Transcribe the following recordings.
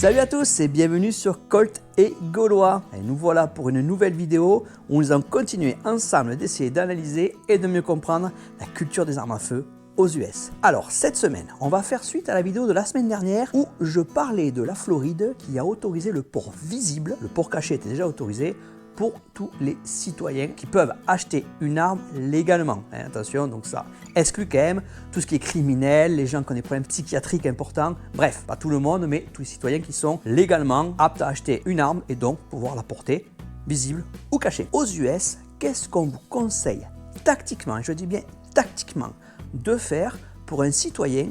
Salut à tous et bienvenue sur Colt et Gaulois. Et nous voilà pour une nouvelle vidéo où nous allons continuer ensemble d'essayer d'analyser et de mieux comprendre la culture des armes à feu aux US. Alors cette semaine, on va faire suite à la vidéo de la semaine dernière où je parlais de la Floride qui a autorisé le port visible, le port caché était déjà autorisé, pour tous les citoyens qui peuvent acheter une arme légalement. Attention, donc ça exclut quand même tout ce qui est criminel, les gens qui ont des problèmes psychiatriques importants, bref, pas tout le monde, mais tous les citoyens qui sont légalement aptes à acheter une arme et donc pouvoir la porter visible ou cachée. Aux US, qu'est-ce qu'on vous conseille tactiquement, et je dis bien tactiquement, de faire pour un citoyen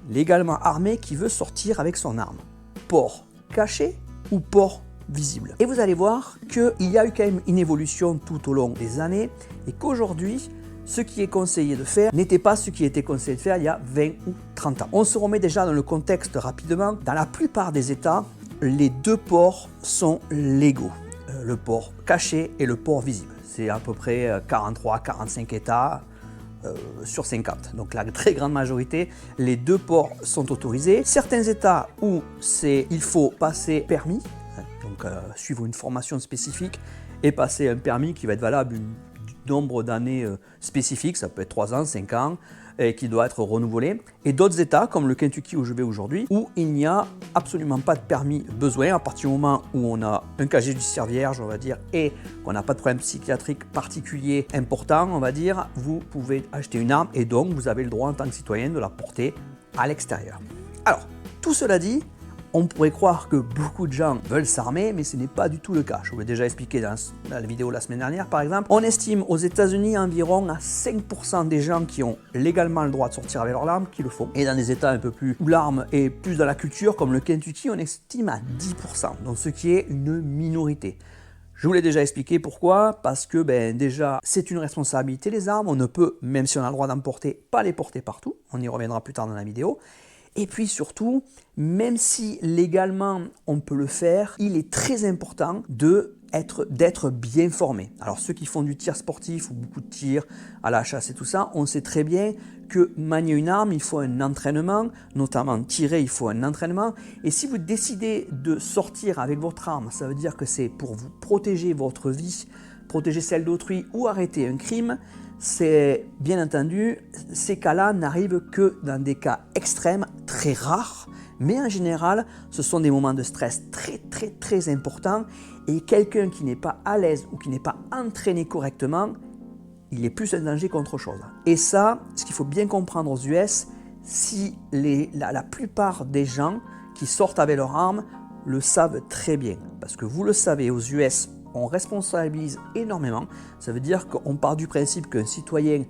légalement armé qui veut sortir avec son arme? Port caché ou port visible? Et vous allez voir qu'il y a eu quand même une évolution tout au long des années et qu'aujourd'hui, ce qui est conseillé de faire n'était pas ce qui était conseillé de faire il y a 20 ou 30 ans. On se remet déjà dans le contexte rapidement. Dans la plupart des États, les deux ports sont légaux. Le port caché et le port visible. C'est à peu près 43-45 États sur 50. Donc la très grande majorité, les deux ports sont autorisés. Certains États où il faut passer permis, donc suivre une formation spécifique et passer un permis qui va être valable un nombre d'années spécifiques, ça peut être 3 ans, 5 ans, et qui doit être renouvelé. Et d'autres États, comme le Kentucky où je vais aujourd'hui, où il n'y a absolument pas de permis besoin à partir du moment où on a un casier judiciaire vierge, on va dire, et qu'on n'a pas de problème psychiatrique particulier important, on va dire, vous pouvez acheter une arme et donc vous avez le droit en tant que citoyen de la porter à l'extérieur. Alors, tout cela dit, on pourrait croire que beaucoup de gens veulent s'armer, mais ce n'est pas du tout le cas. Je vous l'ai déjà expliqué dans la vidéo de la semaine dernière, par exemple. On estime aux États-Unis environ à 5% des gens qui ont légalement le droit de sortir avec leur arme qui le font. Et dans des États un peu plus où l'arme est plus dans la culture, comme le Kentucky, on estime à 10%, donc ce qui est une minorité. Je vous l'ai déjà expliqué pourquoi, parce que déjà c'est une responsabilité les armes, on ne peut, même si on a le droit d'en porter, pas les porter partout, on y reviendra plus tard dans la vidéo. Et puis surtout, même si légalement on peut le faire, il est très important d'être bien formé. Alors ceux qui font du tir sportif ou beaucoup de tir à la chasse et tout ça, on sait très bien que manier une arme, il faut un entraînement, notamment tirer, il faut un entraînement. Et si vous décidez de sortir avec votre arme, ça veut dire que c'est pour vous protéger votre vie, protéger celle d'autrui ou arrêter un crime. C'est bien entendu, ces cas-là n'arrivent que dans des cas extrêmes, très rares, mais en général, ce sont des moments de stress très importants et quelqu'un qui n'est pas à l'aise ou qui n'est pas entraîné correctement, il est plus un danger qu'autre chose. Et ça, ce qu'il faut bien comprendre aux US, si la plupart des gens qui sortent avec leur arme le savent très bien, parce que vous le savez, aux US, on responsabilise énormément. Ça veut dire qu'on part du principe qu'un citoyen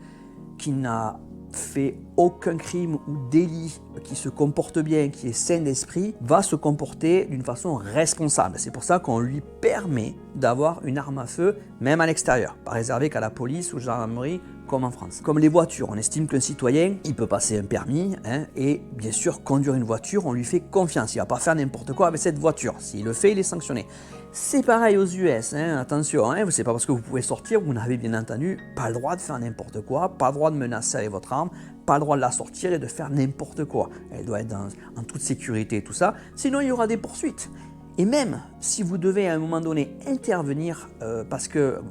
qui n'a fait aucun crime ou délit, qui se comporte bien, qui est sain d'esprit, va se comporter d'une façon responsable. C'est pour ça qu'on lui permet d'avoir une arme à feu, même à l'extérieur, pas réservé qu'à la police ou gendarmerie, comme en France. Comme les voitures, on estime qu'un citoyen, il peut passer un permis, et bien sûr, conduire une voiture, on lui fait confiance. Il ne va pas faire n'importe quoi avec cette voiture. S'il le fait, il est sanctionné. C'est pareil aux US, attention, c'est pas parce que vous pouvez sortir, vous n'avez bien entendu pas le droit de faire n'importe quoi, pas le droit de menacer avec votre arme, pas le droit de la sortir et de faire n'importe quoi. Elle doit être en toute sécurité et tout ça, sinon il y aura des poursuites. Et même si vous devez à un moment donné intervenir parce que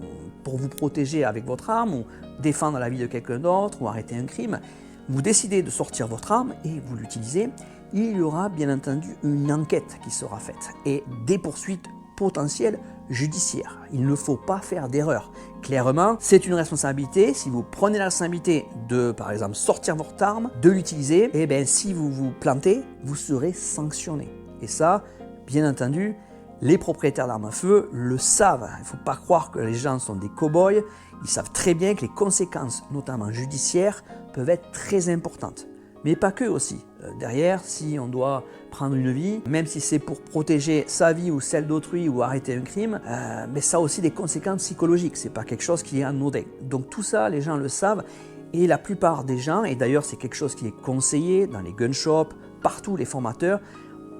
pour vous protéger avec votre arme ou défendre la vie de quelqu'un d'autre ou arrêter un crime, vous décidez de sortir votre arme et vous l'utilisez, il y aura bien entendu une enquête qui sera faite et des poursuites potentiel judiciaire. Il ne faut pas faire d'erreur. Clairement, c'est une responsabilité. Si vous prenez la responsabilité de, par exemple, sortir votre arme, de l'utiliser, et bien si vous vous plantez, vous serez sanctionné. Et ça, bien entendu, les propriétaires d'armes à feu le savent. Il ne faut pas croire que les gens sont des cow-boys. Ils savent très bien que les conséquences, notamment judiciaires, peuvent être très importantes. Mais pas que aussi. Derrière, si on doit prendre une vie, même si c'est pour protéger sa vie ou celle d'autrui ou arrêter un crime, mais ça a aussi des conséquences psychologiques. C'est pas quelque chose qui est anodin. Donc tout ça, les gens le savent. Et la plupart des gens, et d'ailleurs c'est quelque chose qui est conseillé dans les gun shops, partout les formateurs,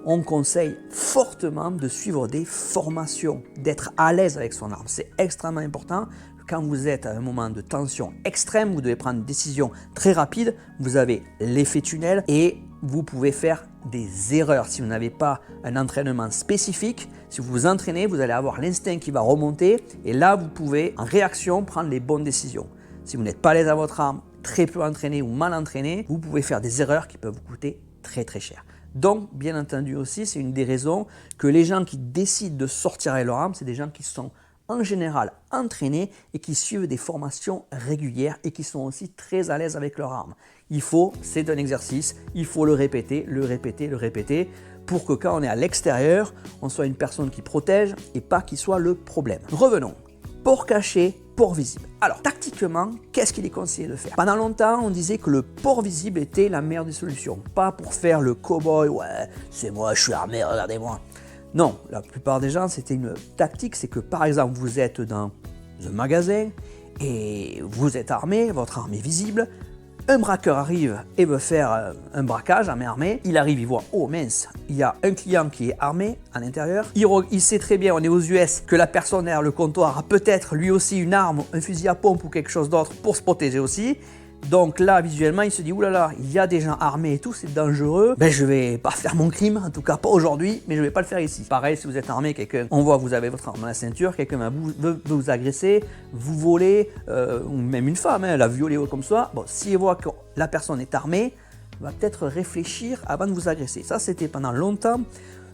on conseille fortement de suivre des formations, d'être à l'aise avec son arme. C'est extrêmement important. Quand vous êtes à un moment de tension extrême, vous devez prendre une décision très rapide, vous avez l'effet tunnel et vous pouvez faire des erreurs. Si vous n'avez pas un entraînement spécifique, si vous vous entraînez, vous allez avoir l'instinct qui va remonter et là, vous pouvez en réaction prendre les bonnes décisions. Si vous n'êtes pas à l'aise à votre arme, très peu entraîné ou mal entraîné, vous pouvez faire des erreurs qui peuvent vous coûter très très cher. Donc, bien entendu aussi, c'est une des raisons que les gens qui décident de sortir avec leur arme, c'est des gens qui sont en général entraînés et qui suivent des formations régulières et qui sont aussi très à l'aise avec leur arme. C'est un exercice, il faut le répéter, le répéter, le répéter pour que quand on est à l'extérieur, on soit une personne qui protège et pas qui soit le problème. Revenons. Port caché, port visible. Alors, tactiquement, qu'est-ce qu'il est conseillé de faire? Pendant longtemps, on disait que le port visible était la meilleure des solutions. Pas pour faire le cow-boy, ouais, c'est moi, je suis armé, regardez-moi. Non, la plupart des gens, c'était une tactique, c'est que par exemple, vous êtes dans un magasin et vous êtes armé, votre arme est visible, un braqueur arrive et veut faire un braquage à main armée, il arrive, il voit, oh mince, il y a un client qui est armé à l'intérieur, il sait très bien, on est aux US, que la personne derrière le comptoir a peut-être lui aussi une arme, un fusil à pompe ou quelque chose d'autre pour se protéger aussi. Donc là, visuellement, il se dit, oulala, il y a des gens armés et tout, c'est dangereux. Ben, je vais pas faire mon crime, en tout cas pas aujourd'hui, mais je vais pas le faire ici. Pareil, si vous êtes armé, on voit que vous avez votre arme à la ceinture, quelqu'un veut vous agresser, vous voler, ou même une femme, la violer ou comme ça. Bon, s'il voit que la personne est armée, va peut-être réfléchir avant de vous agresser. Ça, c'était pendant longtemps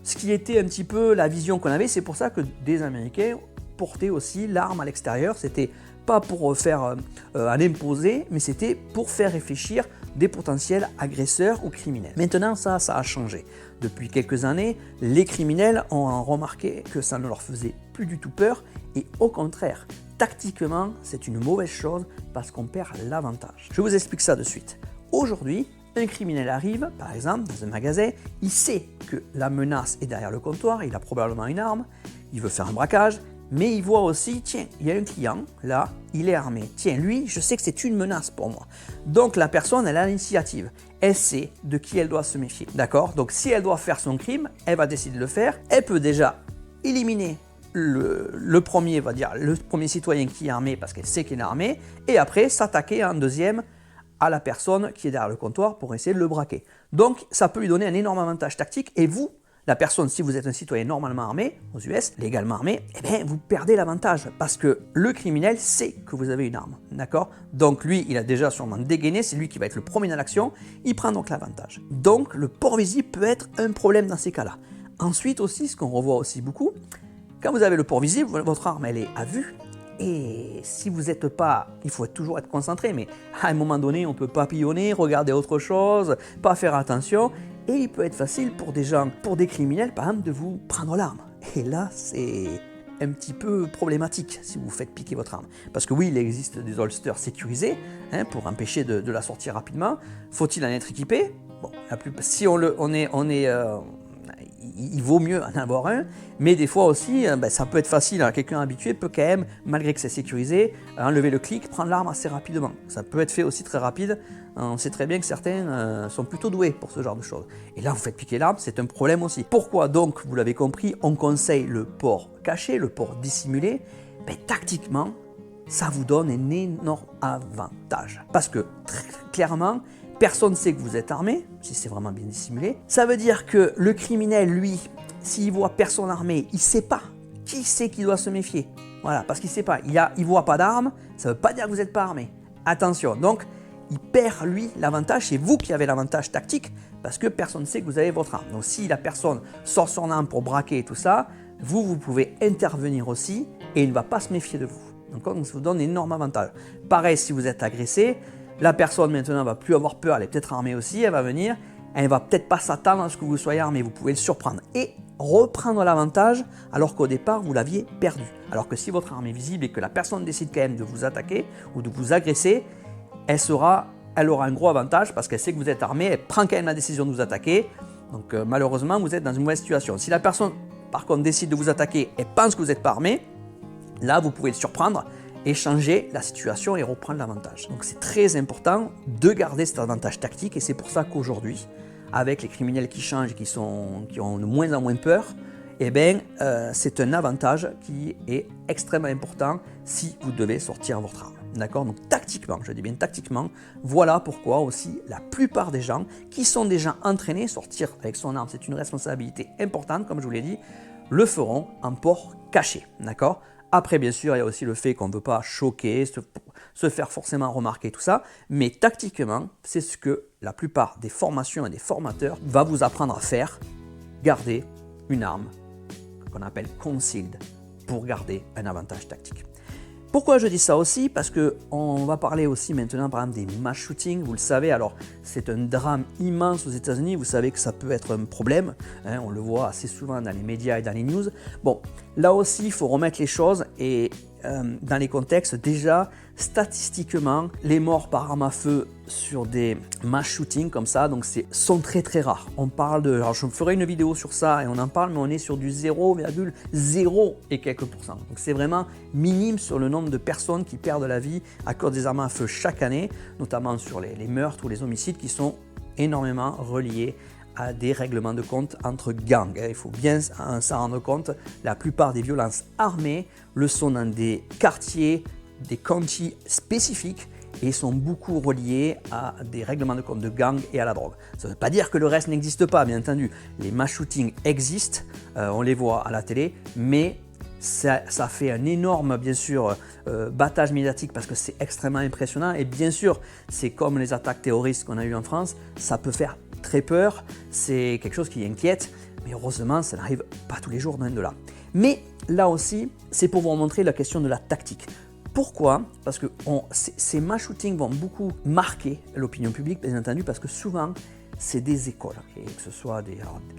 ce qui était un petit peu la vision qu'on avait. C'est pour ça que des Américains portaient aussi l'arme à l'extérieur. C'était pas pour faire en imposer, mais c'était pour faire réfléchir des potentiels agresseurs ou criminels. Maintenant, ça a changé. Depuis quelques années, les criminels ont remarqué que ça ne leur faisait plus du tout peur et au contraire, tactiquement, c'est une mauvaise chose parce qu'on perd l'avantage. Je vous explique ça de suite. Aujourd'hui, un criminel arrive, par exemple, dans un magasin, il sait que la menace est derrière le comptoir, il a probablement une arme, il veut faire un braquage, mais il voit aussi, tiens, il y a un client, là, il est armé. Tiens, lui, je sais que c'est une menace pour moi. Donc la personne, elle a l'initiative. Elle sait de qui elle doit se méfier. D'accord? Donc si elle doit faire son crime, elle va décider de le faire. Elle peut déjà éliminer le premier citoyen qui est armé parce qu'elle sait qu'il est armé, et après s'attaquer en deuxième à la personne qui est derrière le comptoir pour essayer de le braquer. Donc ça peut lui donner un énorme avantage tactique et vous, la personne, si vous êtes un citoyen normalement armé, aux US, légalement armé, eh bien, vous perdez l'avantage parce que le criminel sait que vous avez une arme, d'accord? Donc lui, il a déjà sûrement dégainé, c'est lui qui va être le premier dans l'action, il prend donc l'avantage. Donc le port visible peut être un problème dans ces cas-là. Ensuite aussi, ce qu'on revoit aussi beaucoup, quand vous avez le port visible, votre arme, elle est à vue, et si vous n'êtes pas, il faut toujours être concentré, mais à un moment donné, on peut papillonner, regarder autre chose, pas faire attention. Et il peut être facile pour des gens, pour des criminels par exemple, de vous prendre l'arme. Et là, c'est un petit peu problématique si vous faites piquer votre arme. Parce que oui, il existe des holsters sécurisés pour empêcher de la sortir rapidement. Faut-il en être équipé? Bon, si il vaut mieux en avoir un, mais des fois aussi, ça peut être facile. Quelqu'un habitué peut quand même, malgré que c'est sécurisé, enlever le clic, prendre l'arme assez rapidement. Ça peut être fait aussi très rapide. On sait très bien que certains sont plutôt doués pour ce genre de choses. Et là, vous faites piquer l'arme, c'est un problème aussi. Pourquoi donc, vous l'avez compris, on conseille le port caché, le port dissimulé? Tactiquement, ça vous donne un énorme avantage. Parce que très clairement, personne ne sait que vous êtes armé, si c'est vraiment bien dissimulé. Ça veut dire que le criminel, lui, s'il voit personne armée, il ne sait pas qui c'est qui doit se méfier. Voilà, parce qu'il ne sait pas. Il ne voit pas d'arme, ça ne veut pas dire que vous n'êtes pas armé. Attention, donc il perd, lui, l'avantage. C'est vous qui avez l'avantage tactique, parce que personne ne sait que vous avez votre arme. Donc si la personne sort son arme pour braquer et tout ça, vous pouvez intervenir aussi, et il ne va pas se méfier de vous. Donc ça vous donne un énorme avantage. Pareil, si vous êtes agressé, la personne maintenant ne va plus avoir peur, elle est peut-être armée aussi, elle va venir, elle ne va peut-être pas s'attendre à ce que vous soyez armé, vous pouvez le surprendre et reprendre l'avantage alors qu'au départ vous l'aviez perdu. Alors que si votre arme est visible et que la personne décide quand même de vous attaquer ou de vous agresser, elle aura un gros avantage parce qu'elle sait que vous êtes armé, elle prend quand même la décision de vous attaquer. Donc malheureusement vous êtes dans une mauvaise situation. Si la personne par contre décide de vous attaquer et pense que vous n'êtes pas armé, là vous pouvez le surprendre et changer la situation et reprendre l'avantage. Donc c'est très important de garder cet avantage tactique et c'est pour ça qu'aujourd'hui, avec les criminels qui changent et qui ont de moins en moins peur, c'est un avantage qui est extrêmement important si vous devez sortir votre arme. D'accord? Donc tactiquement, je dis bien tactiquement, voilà pourquoi aussi la plupart des gens qui sont déjà entraînés, sortir avec son arme, c'est une responsabilité importante, comme je vous l'ai dit, le feront en port caché. D'accord? Après, bien sûr, il y a aussi le fait qu'on ne veut pas choquer, se faire forcément remarquer, tout ça. Mais tactiquement, c'est ce que la plupart des formations et des formateurs va vous apprendre à faire. Garder une arme qu'on appelle concealed pour garder un avantage tactique. Pourquoi je dis ça aussi? Parce qu'on va parler aussi maintenant par exemple des mass shootings, vous le savez, alors c'est un drame immense aux États-Unis, vous savez que ça peut être un problème, hein, on le voit assez souvent dans les médias et dans les news. Bon, là aussi il faut remettre les choses et dans les contextes, déjà statistiquement, les morts par arme à feu sur des mass shootings comme ça, donc sont très très rares. On parle de, alors je ferai une vidéo sur ça et on en parle, mais on est sur du 0,0 et quelques pourcents. Donc c'est vraiment minime sur le nombre de personnes qui perdent la vie à cause des armes à feu chaque année, notamment sur les meurtres ou les homicides qui sont énormément reliés à des règlements de compte entre gangs. Il faut bien s'en rendre compte, la plupart des violences armées le sont dans des quartiers, des counties spécifiques et sont beaucoup reliés à des règlements de compte de gangs et à la drogue. Ça ne veut pas dire que le reste n'existe pas, bien entendu. Les mass shootings existent, on les voit à la télé, mais ça fait un énorme, bien sûr, battage médiatique parce que c'est extrêmement impressionnant et bien sûr, c'est comme les attaques terroristes qu'on a eues en France, ça peut faire très peur, c'est quelque chose qui inquiète, mais heureusement, ça n'arrive pas tous les jours, loin de là. Mais là aussi, c'est pour vous montrer la question de la tactique. Pourquoi? Parce que ces mass shootings vont beaucoup marquer l'opinion publique, bien entendu, parce que souvent, c'est des écoles, et que ce soit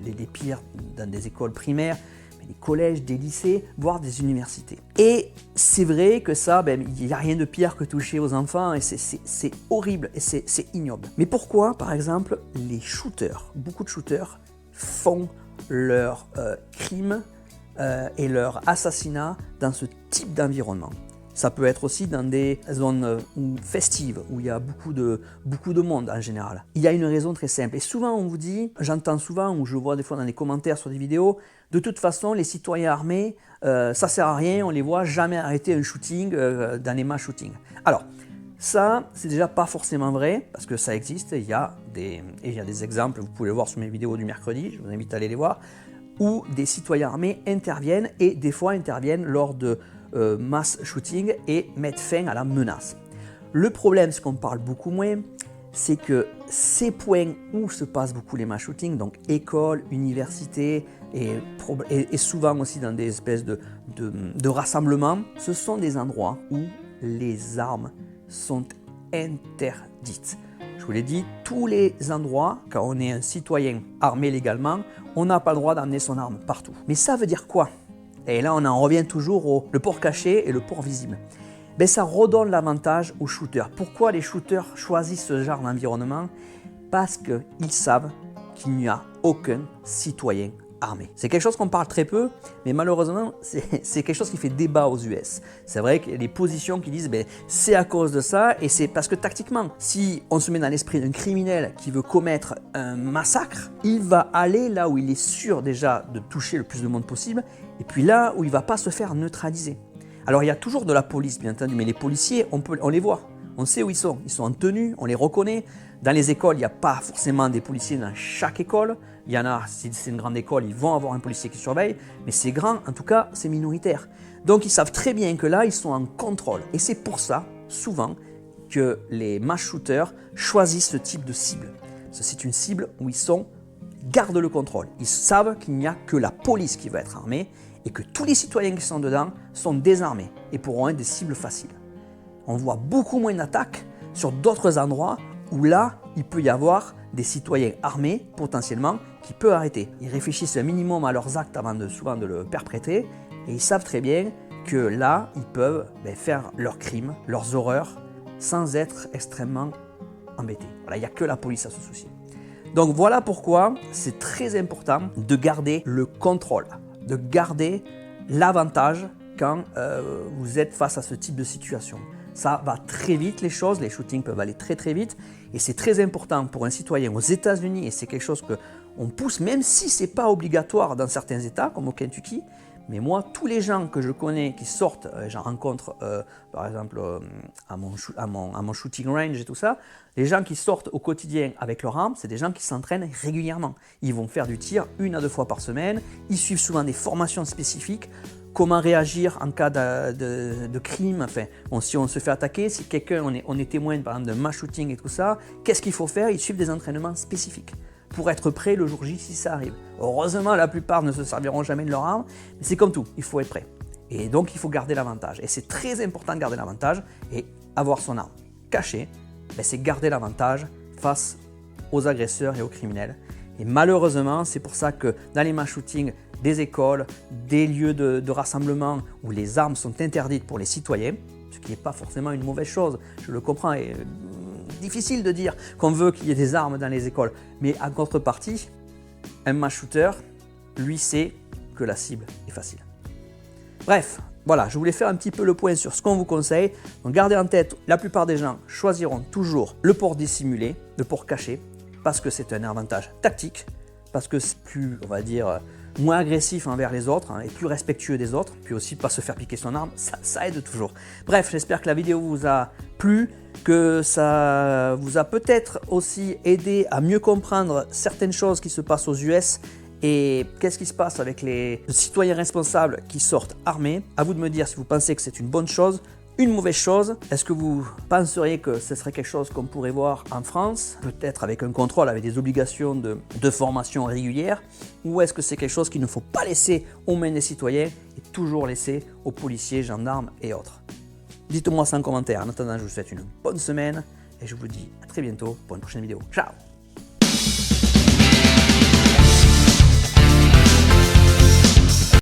les pires dans des écoles primaires, mais des collèges, des lycées, voire des universités. Et c'est vrai que ça, il n'y a rien de pire que toucher aux enfants, et c'est horrible, et c'est ignoble. Mais pourquoi, par exemple, les shooters, beaucoup de shooters, font leurs crimes et leurs assassinats dans ce type d'environnement? Ça peut être aussi dans des zones festives où il y a beaucoup de monde en général. Il y a une raison très simple. Et souvent on vous dit, j'entends souvent ou je vois des fois dans les commentaires sur des vidéos, de toute façon les citoyens armés, ça sert à rien, on les voit jamais arrêter un shooting dans les mass shootings. Alors ça, c'est déjà pas forcément vrai parce que ça existe. Il y a des exemples, vous pouvez le voir sur mes vidéos du mercredi, je vous invite à aller les voir, où des citoyens armés interviennent et des fois interviennent lors de mass shooting et mettre fin à la menace. Le problème, ce qu'on parle beaucoup moins, c'est que ces points où se passent beaucoup les mass shootings, donc écoles, universités et souvent aussi dans des espèces de rassemblements, ce sont des endroits où les armes sont interdites. Je vous l'ai dit, tous les endroits, quand on est un citoyen armé légalement, on n'a pas le droit d'amener son arme partout. Mais ça veut dire quoi? Et là, on en revient toujours au port caché et le port visible. Ça redonne l'avantage aux shooters. Pourquoi les shooters choisissent ce genre d'environnement? Parce qu'ils savent qu'il n'y a aucun citoyen armé. C'est quelque chose qu'on parle très peu, mais malheureusement, c'est quelque chose qui fait débat aux US. C'est vrai qu'il y a des positions qui disent c'est à cause de ça, et c'est parce que tactiquement, si on se met dans l'esprit d'un criminel qui veut commettre un massacre, il va aller là où il est sûr déjà de toucher le plus de monde possible, et puis là où il ne va pas se faire neutraliser. Alors il y a toujours de la police, bien entendu, mais les policiers, on les voit, on sait où ils sont en tenue, on les reconnaît. Dans les écoles, il n'y a pas forcément des policiers dans chaque école. Il y en a, si c'est une grande école, ils vont avoir un policier qui surveille, mais c'est grand, en tout cas, c'est minoritaire. Donc ils savent très bien que là, ils sont en contrôle. Et c'est pour ça, souvent, que les mass shooters choisissent ce type de cible. C'est une cible où ils gardent le contrôle. Ils savent qu'il n'y a que la police qui va être armée et que tous les citoyens qui sont dedans sont désarmés et pourront être des cibles faciles. On voit beaucoup moins d'attaques sur d'autres endroits où là, il peut y avoir des citoyens armés potentiellement qui peuvent arrêter. Ils réfléchissent un minimum à leurs actes avant souvent de le perpétrer et ils savent très bien que là, ils peuvent faire leurs crimes, leurs horreurs sans être extrêmement embêtés. Voilà, il n'y a que la police à se soucier. Donc voilà pourquoi c'est très important de garder le contrôle, de garder l'avantage quand vous êtes face à ce type de situation. Ça va très vite les choses, les shootings peuvent aller très très vite et c'est très important pour un citoyen aux États-Unis et c'est quelque chose qu'on pousse même si ce n'est pas obligatoire dans certains États comme au Kentucky, Mais moi, tous les gens que je connais qui sortent, j'en rencontre par exemple à mon shooting range et tout ça, les gens qui sortent au quotidien avec leur arme, c'est des gens qui s'entraînent régulièrement. Ils vont faire du tir 1 à 2 fois par semaine, ils suivent souvent des formations spécifiques, comment réagir en cas de crime, enfin, si on se fait attaquer, si quelqu'un, on est témoin par exemple d'un mass shooting et tout ça, qu'est-ce qu'il faut faire? Ils suivent des entraînements spécifiques pour être prêt le jour J si ça arrive. Heureusement, la plupart ne se serviront jamais de leur arme, mais c'est comme tout, il faut être prêt. Et donc, il faut garder l'avantage. Et c'est très important de garder l'avantage, et avoir son arme cachée, c'est garder l'avantage face aux agresseurs et aux criminels. Et malheureusement, c'est pour ça que dans les mass shootings, des écoles, des lieux de rassemblement où les armes sont interdites pour les citoyens, ce qui n'est pas forcément une mauvaise chose, je le comprends, et difficile de dire qu'on veut qu'il y ait des armes dans les écoles, mais en contrepartie, un mass shooter, lui, sait que la cible est facile. Bref, voilà, je voulais faire un petit peu le point sur ce qu'on vous conseille. Donc gardez en tête, la plupart des gens choisiront toujours le port dissimulé, le port caché, parce que c'est un avantage tactique, parce que c'est plus, on va dire, moins agressif envers les autres et plus respectueux des autres, puis aussi pas se faire piquer son arme, ça aide toujours. Bref, j'espère que la vidéo vous a plu, que ça vous a peut-être aussi aidé à mieux comprendre certaines choses qui se passent aux US et qu'est-ce qui se passe avec les citoyens responsables qui sortent armés. À vous de me dire si vous pensez que c'est une bonne chose, une mauvaise chose. Est-ce que vous penseriez que ce serait quelque chose qu'on pourrait voir en France, peut-être avec un contrôle, avec des obligations de formation régulière, ou est-ce que c'est quelque chose qu'il ne faut pas laisser aux mains des citoyens et toujours laisser aux policiers, gendarmes et autres? Dites-moi ça en commentaire. En attendant, je vous souhaite une bonne semaine et je vous dis à très bientôt pour une prochaine vidéo. Ciao!